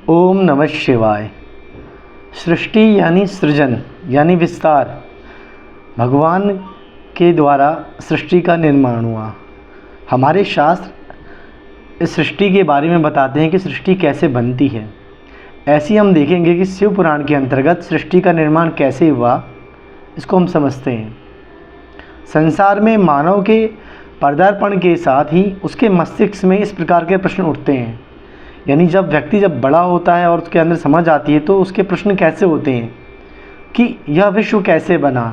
ओम नमः शिवाय। सृष्टि यानी सृजन यानी विस्तार, भगवान के द्वारा सृष्टि का निर्माण हुआ। हमारे शास्त्र इस सृष्टि के बारे में बताते हैं कि सृष्टि कैसे बनती है। ऐसे हम देखेंगे कि शिव पुराण के अंतर्गत सृष्टि का निर्माण कैसे हुआ, इसको हम समझते हैं। संसार में मानव के पदार्पण के साथ ही उसके मस्तिष्क में इस प्रकार के प्रश्न उठते हैं, यानी जब व्यक्ति बड़ा होता है और उसके अंदर समझ आती है तो उसके प्रश्न कैसे होते हैं कि यह विश्व कैसे बना,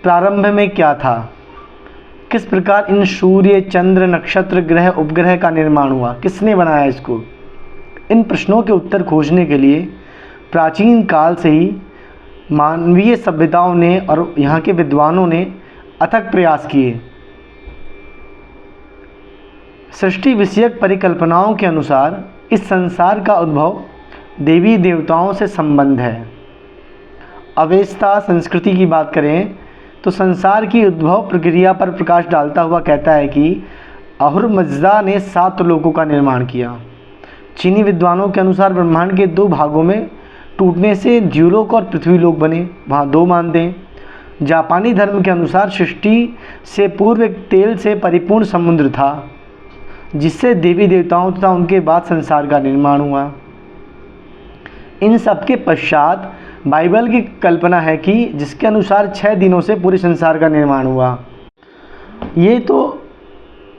प्रारंभ में क्या था, किस प्रकार इन सूर्य चंद्र नक्षत्र ग्रह उपग्रह का निर्माण हुआ, किसने बनाया इसको। इन प्रश्नों के उत्तर खोजने के लिए प्राचीन काल से ही मानवीय सभ्यताओं ने और यहाँ के विद्वानों ने अथक प्रयास किए। सृष्टि विषयक परिकल्पनाओं के अनुसार इस संसार का उद्भव देवी देवताओं से संबंध है। अवेस्ता संस्कृति की बात करें तो संसार की उद्भव प्रक्रिया पर प्रकाश डालता हुआ कहता है कि अहुरमज़दा ने 7 लोकों का निर्माण किया। चीनी विद्वानों के अनुसार ब्रह्मांड के 2 भागों में टूटने से द्युलोक और पृथ्वीलोक बने, वहाँ 2 मानते हैं। जापानी धर्म के अनुसार सृष्टि से पूर्व एक तेल से परिपूर्ण समुद्र था, जिससे देवी देवताओं तथा उनके बाद संसार का निर्माण हुआ। इन सब के पश्चात बाइबल की कल्पना है कि जिसके अनुसार 6 दिनों से पूरे संसार का निर्माण हुआ। ये तो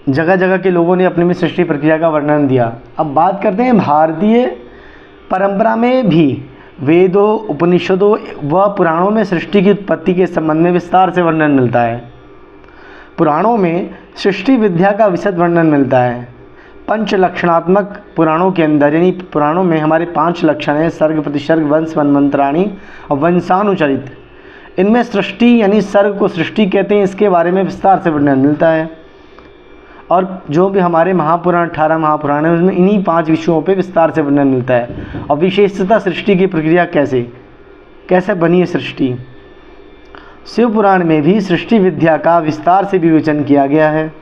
जगह जगह के लोगों ने अपने में सृष्टि प्रक्रिया का वर्णन दिया। अब बात करते हैं भारतीय परंपरा में भी वेदों, उपनिषदों व पुराणों में सृष्टि की उत्पत्ति के संबंध में विस्तार से वर्णन मिलता है। पुराणों में सृष्टि विद्या का विशद वर्णन मिलता है। पंच लक्षणात्मक पुराणों के अंदर, यानी पुराणों में हमारे 5 लक्षण हैं: सर्ग, प्रतिसर्ग, वंश, वन्मंत्राणी और वंशानुचरित। इनमें सृष्टि यानी सर्ग को सृष्टि कहते हैं, इसके बारे में विस्तार से वर्णन मिलता है। और जो भी हमारे महापुराण 18 महापुराण हैं उसमें इन्हीं 5 विषयों पर विस्तार से वर्णन मिलता है। और विशेषतः सृष्टि की प्रक्रिया कैसे बनी है सृष्टि। शिव पुराण में भी सृष्टि विद्या का विस्तार से विवेचन किया गया है।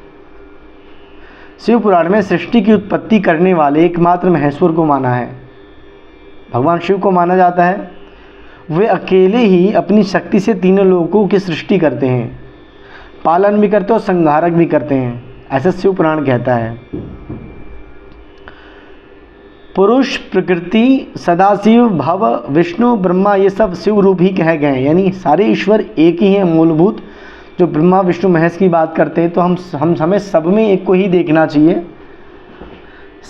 शिव पुराण में सृष्टि की उत्पत्ति करने वाले एकमात्र महेश्वर को माना है, भगवान शिव को माना जाता है। वे अकेले ही अपनी शक्ति से तीनों लोगों की सृष्टि करते हैं, पालन भी करते हैं और संहारक भी करते हैं, ऐसा शिव पुराण कहता है। पुरुष, प्रकृति, सदाशिव, भव, विष्णु, ब्रह्मा, ये सब शिव रूप ही कहे गए हैं, यानी सारे ईश्वर एक ही हैं मूलभूत। जो ब्रह्मा विष्णु महेश की बात करते हैं तो हमें सब में एक को ही देखना चाहिए।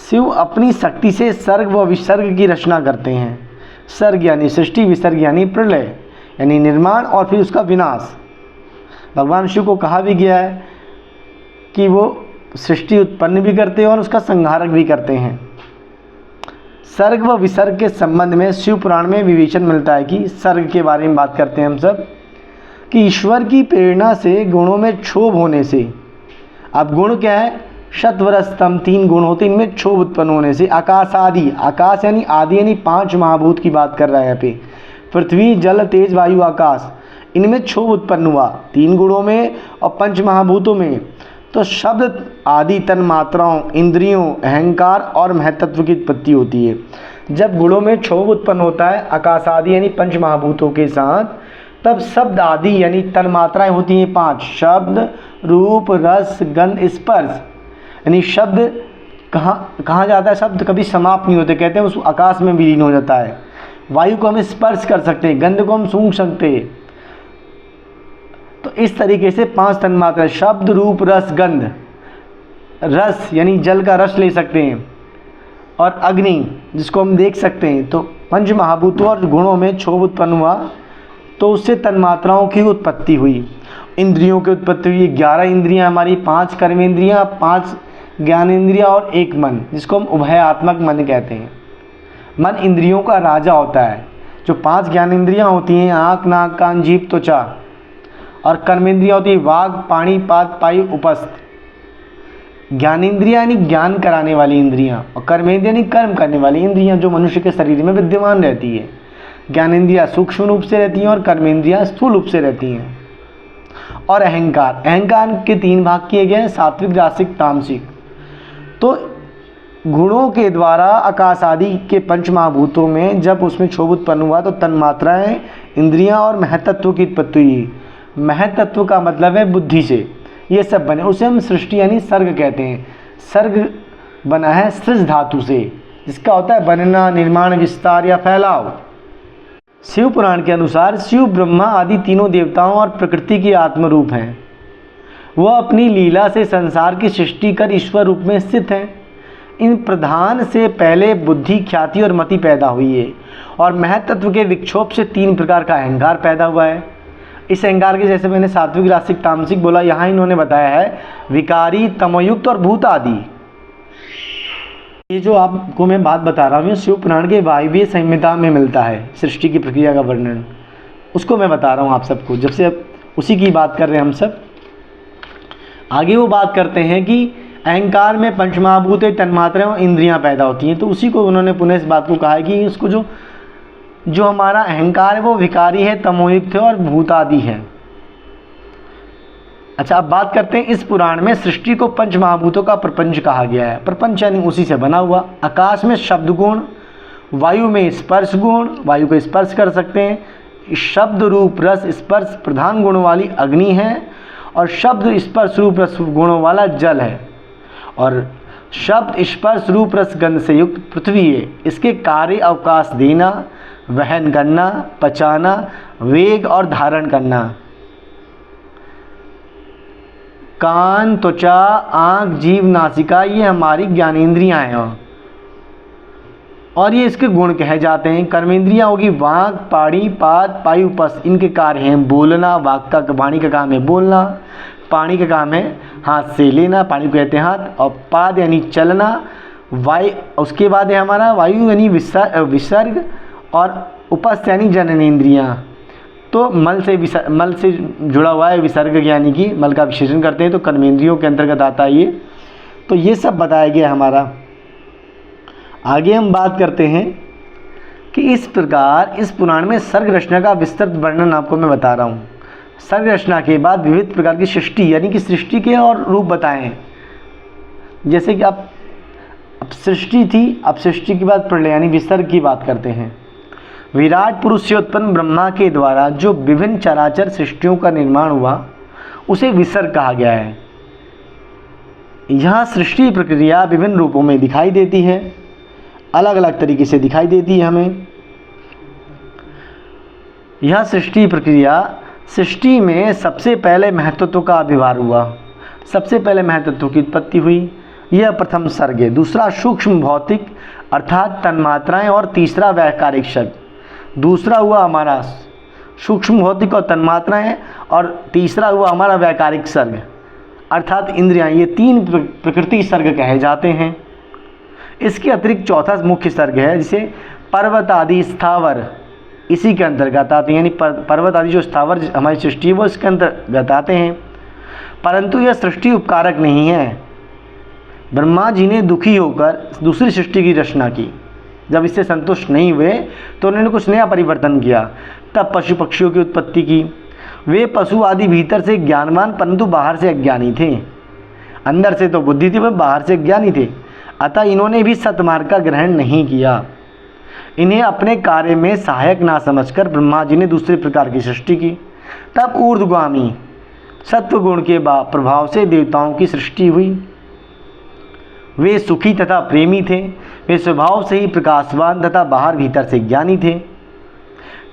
शिव अपनी शक्ति से सर्ग व विसर्ग की रचना करते हैं। सर्ग यानी सृष्टि, विसर्ग यानी प्रलय यानी निर्माण और फिर उसका विनाश। भगवान शिव को कहा भी गया है कि वो सृष्टि उत्पन्न भी करते हैं और उसका संहारक भी करते हैं। सर्ग व विसर्ग के संबंध में शिव पुराण में विवेचन मिलता है कि सर्ग के बारे में बात करते हैं हम सब कि ईश्वर की प्रेरणा से गुणों में क्षोभ होने से। अब गुण क्या है? शतवरस्तम 3 गुण होते हैं, इनमें क्षोभ उत्पन्न होने से। आकाश आदि, आकाश यानी आदि यानी 5 महाभूत की बात कर रहा है यहाँ पे। पृथ्वी, जल, तेज, वायु, आकाश, इनमें क्षोभ उत्पन्न हुआ 3 गुणों में और 5 महाभूतों में। तो शब्द आदि तन मात्राओं, इंद्रियों, अहंकार और महत्त्व की उत्पत्ति होती है। जब गुणों में क्षोभ उत्पन्न होता है आकाश आदि यानी 5 महाभूतों के साथ, तब शब्द आदि यानी तन मात्राएं होती हैं 5: शब्द, रूप, रस, गंध, स्पर्श। यानी शब्द कहाँ जाता है? शब्द कभी समाप्त नहीं होते, कहते हैं उस आकाश में विलीन हो जाता है। वायु को हम स्पर्श कर सकते हैं, गंध को हम सूंघ सकते हैं। तो इस तरीके से 5 तन्मात्रा, शब्द, रूप, रस, गंध। रस यानी जल का रस ले सकते हैं, और अग्नि जिसको हम देख सकते हैं। तो 5 महाभूतों और गुणों में क्षोभ उत्पन्न हुआ तो उससे तन्मात्राओं की उत्पत्ति हुई, इंद्रियों की उत्पत्ति हुई। 11 इंद्रियां हमारी, 5 कर्मेंद्रियां, 5 ज्ञानेंद्रियां और 1 मन, जिसको हम उभयात्मक मन कहते हैं। मन इंद्रियों का राजा होता है। जो 5 ज्ञानेंद्रियां होती हैं, आँख, नाक, कान, जीभ, त्वचा, और कर्मेंद्रियां होती है वाग, पाणी, पाद, पायु, उपस्थ। ज्ञानेंद्रियां यानी ज्ञान कराने वाली इंद्रियां, और कर्मेंद्रियां यानी कर्म करने वाली इंद्रियां जो मनुष्य के शरीर में विद्यमान रहती है। ज्ञानेंद्रियां सूक्ष्म रूप से रहती हैं और कर्मेंद्रियां स्थूल रूप से रहती हैं। और अहंकार के 3 भाग किए गए हैं, सात्विक, रासिक, तामसिक। तो गुणों के द्वारा आकाश आदि के पंच महाभूतों में जब उसमें क्षोभ उत्पन्न हुआ तो तन्मात्राएं, इंद्रियां और महतत्व की उत्पत्ति हुई। महतत्व का मतलब है बुद्धि से ये सब बने, उसे हम सृष्टि यानी सर्ग कहते हैं। सर्ग बना है सृज धातु से, जिसका होता है बनना, निर्माण, विस्तार या फैलाव। शिव पुराण के अनुसार शिव ब्रह्मा आदि तीनों देवताओं और प्रकृति के आत्मरूप हैं। वह अपनी लीला से संसार की सृष्टि कर ईश्वर रूप में स्थित हैं। इन प्रधान से पहले बुद्धि, ख्याति और मति पैदा हुई है और महतत्व के विक्षोभ से 3 प्रकार का अहंकार पैदा हुआ है। इस अहंकार के जैसे मैंने सात्विक, रासिक, तामसिक बोला, यहाँ इन्होंने बताया है विकारी, तमोयुक्त और भूत आदि। ये जो आपको मैं बात बता रहा हूँ शिव पुराण के वायव्य संहिता में मिलता है, सृष्टि की प्रक्रिया का वर्णन, उसको मैं बता रहा हूँ आप सबको। जब से अब उसी की बात कर रहे हैं हम सब। आगे वो बात करते हैं कि अहंकार में पंचमहाभूत, तन्मात्राएं और इंद्रियां पैदा होती हैं, तो उसी को उन्होंने पुनः इस बात को कहा है कि उसको जो हमारा अहंकार है वो विकारी है, तमोयुक्त है और भूतादि है। अच्छा, अब बात करते हैं इस पुराण में सृष्टि को पंच महाभूतों का प्रपंच कहा गया है। प्रपंच यानी उसी से बना हुआ। आकाश में शब्द गुण, वायु में स्पर्श गुण, वायु को स्पर्श कर सकते हैं। शब्द रूप रस स्पर्श प्रधान गुणों वाली अग्नि है और शब्द स्पर्श रूप रस गुणों वाला जल है और शब्द स्पर्श रूप रस गंध से युक्त पृथ्वी है। इसके कार्य अवकाश देना, वहन करना, पचाना, वेग और धारण करना। कान, त्वचा, आँख, जीभ, नासिका ये हमारी ज्ञानेंद्रियां हैं और ये इसके गुण कहे जाते हैं। कर्मेंद्रियां होगी वाक, पाड़ी, पाद, पायु, पस, इनके कार्य हैं बोलना। वाक का, वाणी का काम है बोलना, पाणी का काम है हाथ से लेना, पानी को कहते हैं हाथ, और पाद यानी चलना। वायु, उसके बाद है हमारा वायु यानी विसर्ग और उपस्थ यानी जननेंद्रियां। तो मल से जुड़ा हुआ है विसर्ग, यानी कि मल का विशेषण करते हैं तो कर्मेंद्रियों के अंतर्गत आता है ये। तो ये सब बताया गया हमारा। आगे हम बात करते हैं कि इस प्रकार इस पुराण में सर्ग रचना का विस्तृत वर्णन आपको मैं बता रहा हूँ। सर्ग रचना के बाद विविध प्रकार की सृष्टि यानी कि सृष्टि के और रूप बताए हैं। जैसे कि अब सृष्टि थी, अब सृष्टि के बाद प्रलय यानी विसर्ग की बात करते हैं। विराट पुरुष से उत्पन्न ब्रह्मा के द्वारा जो विभिन्न चराचर सृष्टियों का निर्माण हुआ उसे विसर्ग कहा गया है। यहाँ सृष्टि प्रक्रिया विभिन्न रूपों में दिखाई देती है, अलग अलग तरीके से दिखाई देती है हमें। यह सृष्टि प्रक्रिया, सृष्टि में सबसे पहले महत्त्व का आविर्भाव हुआ, सबसे पहले महत्त्व की उत्पत्ति हुई। यह प्रथम सर्ग है। दूसरा सूक्ष्म भौतिक अर्थात तन्मात्राएं और तीसरा वैकारिक सर्ग। दूसरा हुआ हमारा सूक्ष्म भौतिक और तन्मात्राएं और तीसरा हुआ हमारा वैकारिक सर्ग अर्थात इंद्रियां। ये 3 प्रकृति सर्ग कहे जाते हैं। इसके अतिरिक्त चौथा मुख्य सर्ग है जिसे पर्वत आदि स्थावर इसी के अंतर्गत आते हैं, यानी पर्वत आदि जो स्थावर हमारी सृष्टि है वो इसके अंतर्गत आते हैं। परंतु यह सृष्टि उपकारक नहीं है। ब्रह्मा जी ने दुखी होकर दूसरी सृष्टि की रचना की। जब इससे संतुष्ट नहीं हुए तो उन्होंने कुछ नया परिवर्तन किया। तब पशु पक्षियों की उत्पत्ति की। वे पशु आदि भीतर से ज्ञानवान परंतु बाहर से अज्ञानी थे। अंदर से तो बुद्धि थी, वह बाहर से अज्ञानी थे। अतः इन्होंने भी सत्मार्ग का ग्रहण नहीं किया। इन्हें अपने कार्य में सहायक ना समझकर ब्रह्मा जी ने दूसरे प्रकार की सृष्टि की। तब ऊर्ध्वगामी सत्वगुण के प्रभाव से देवताओं की सृष्टि हुई। वे सुखी तथा प्रेमी थे। वे स्वभाव से ही प्रकाशवान तथा बाहर भीतर से ज्ञानी थे।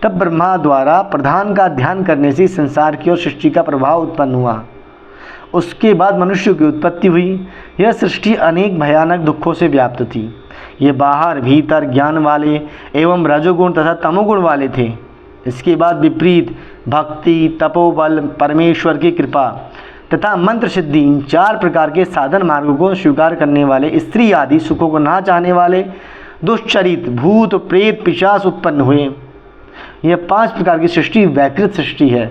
तब ब्रह्मा द्वारा प्रधान का ध्यान करने से संसार की ओर सृष्टि का प्रभाव उत्पन्न हुआ। उसके बाद मनुष्य की उत्पत्ति हुई। यह सृष्टि अनेक भयानक दुखों से व्याप्त थी। ये बाहर भीतर ज्ञान वाले एवं रजोगुण तथा तमोगुण वाले थे। इसके बाद विपरीत भक्ति, तपोबल, परमेश्वर की कृपा तथा मंत्र सिद्धि इन 4 प्रकार के साधन मार्गों को स्वीकार करने वाले स्त्री आदि सुखों को ना चाहने वाले दुष्चरित भूत, प्रेत, पिशाच उत्पन्न हुए। यह 5 प्रकार की सृष्टि वैकृत सृष्टि है।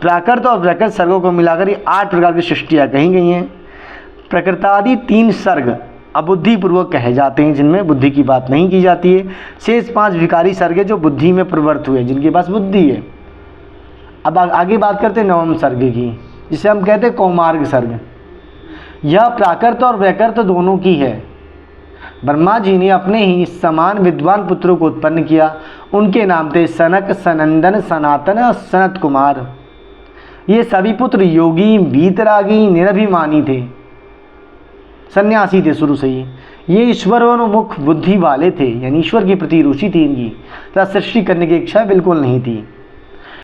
प्राकृत और वैकृत सर्गों को मिलाकर ये 8 प्रकार की सृष्टियाँ कही गई हैं। प्रकृतादि 3 सर्ग अबुद्धिपूर्वक कहे जाते हैं, जिनमें बुद्धि की बात नहीं की जाती है। शेष 5 विकारी सर्ग जो बुद्धि में प्रवृत्त हुए, जिनके पास बुद्धि है। अब आगे बात करते हैं नवम सर्ग की, जिसे हम कहते हैं कौमार्ग सर्ग। यह प्राकृत और वैकृत दोनों की है। ब्रह्मा जी ने अपने ही समान विद्वान पुत्रों को उत्पन्न किया। उनके नाम थे सनक, सनंदन, सनातन और सनत कुमार। ये सभी पुत्र योगी, वीतरागी, निरभिमानी थे, सन्यासी थे शुरू से ही। ये ईश्वरोन्मुख बुद्धि वाले थे, यानी ईश्वर के प्रति रुचि थी इनकी, तथा सृष्टि करने की इच्छा बिल्कुल नहीं थी।